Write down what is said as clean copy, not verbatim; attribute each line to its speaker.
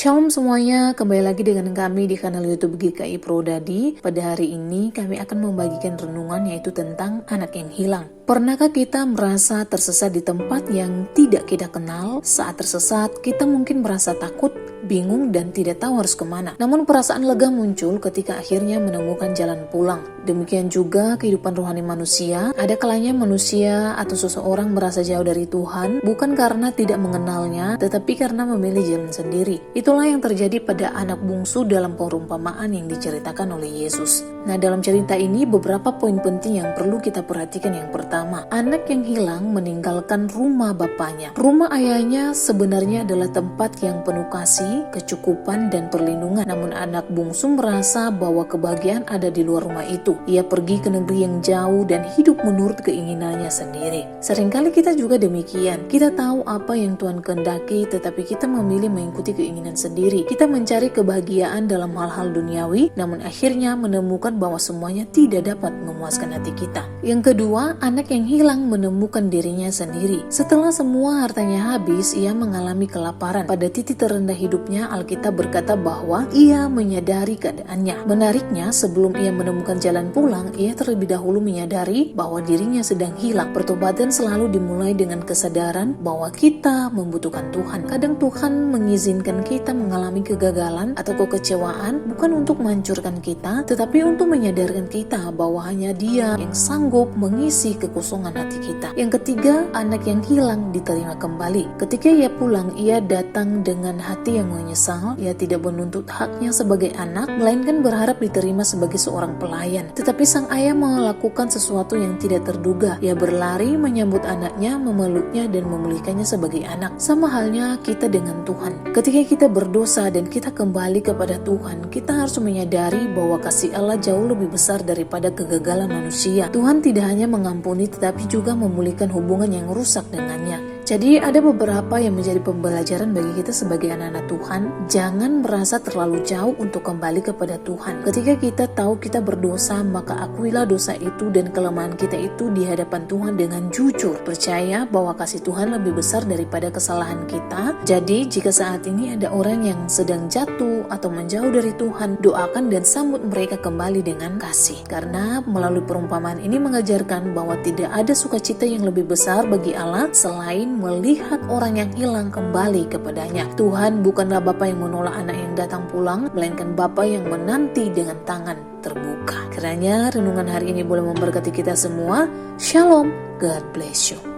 Speaker 1: Shalom semuanya, kembali lagi dengan kami di kanal YouTube GKI Prodadi. Pada hari ini kami akan membagikan renungan yaitu tentang anak yang hilang. Pernahkah kita merasa tersesat di tempat yang tidak kita kenal? Saat tersesat, kita mungkin merasa takut, bingung, dan tidak tahu harus kemana. Namun perasaan lega muncul ketika akhirnya menemukan jalan pulang. Demikian juga kehidupan rohani manusia. Ada kalanya manusia atau seseorang merasa jauh dari Tuhan, bukan karena tidak mengenalnya, tetapi karena memilih jalan sendiri. Itulah yang terjadi pada anak bungsu dalam perumpamaan yang diceritakan oleh Yesus. Nah, dalam cerita ini beberapa poin penting yang perlu kita perhatikan. Yang pertama, anak yang hilang meninggalkan rumah bapaknya. Rumah ayahnya sebenarnya adalah tempat yang penuh kasih, kecukupan, dan perlindungan. Namun anak bungsu merasa bahwa kebahagiaan ada di luar rumah itu. Ia pergi ke negeri yang jauh dan hidup menurut keinginannya sendiri. Seringkali kita juga demikian. Kita tahu apa yang Tuhan kehendaki, tetapi kita memilih mengikuti keinginan sendiri. Kita mencari kebahagiaan dalam hal-hal duniawi, namun akhirnya menemukan bahwa semuanya tidak dapat memuaskan hati kita. Yang kedua, anak yang hilang menemukan dirinya sendiri. Setelah semua hartanya habis, ia mengalami kelaparan. Pada titik terendah hidupnya, Alkitab berkata bahwa ia menyadari keadaannya. Menariknya, sebelum ia menemukan jalan pulang, ia terlebih dahulu menyadari bahwa dirinya sedang hilang. Pertobatan selalu dimulai dengan kesadaran bahwa kita membutuhkan Tuhan. Kadang Tuhan mengizinkan kita mengalami kegagalan atau kekecewaan bukan untuk menghancurkan kita, tetapi untuk menyadarkan kita bahwa hanya Dia yang sanggup mengisi kekosongan hati kita. Yang ketiga, anak yang hilang diterima kembali. Ketika ia pulang, ia datang dengan hati yang menyesal. Ia tidak menuntut haknya sebagai anak, melainkan berharap diterima sebagai seorang pelayan. Tetapi sang ayah melakukan sesuatu yang tidak terduga. Ia berlari menyambut anaknya, memeluknya, dan memulihkannya sebagai anak. Sama halnya kita dengan Tuhan. Ketika kita berdosa dan kita kembali kepada Tuhan, kita harus menyadari bahwa kasih Allah jauh lebih besar daripada kegagalan manusia. Tuhan tidak hanya mengampuni, tetapi juga memulihkan hubungan yang rusak dengannya. Jadi ada beberapa yang menjadi pembelajaran bagi kita sebagai anak-anak Tuhan. Jangan merasa terlalu jauh untuk kembali kepada Tuhan. Ketika kita tahu kita berdosa, maka akuilah dosa itu dan kelemahan kita itu di hadapan Tuhan dengan jujur. Percaya bahwa kasih Tuhan lebih besar daripada kesalahan kita. Jadi jika saat ini ada orang yang sedang jatuh atau menjauh dari Tuhan, doakan dan sambut mereka kembali dengan kasih. Karena melalui perumpamaan ini mengajarkan bahwa tidak ada sukacita yang lebih besar bagi Allah selain melihat orang yang hilang kembali kepadanya. Tuhan bukanlah Bapa yang menolak anak yang datang pulang, melainkan Bapa yang menanti dengan tangan terbuka. Kiranya renungan hari ini boleh memberkati kita semua. Shalom, God bless you.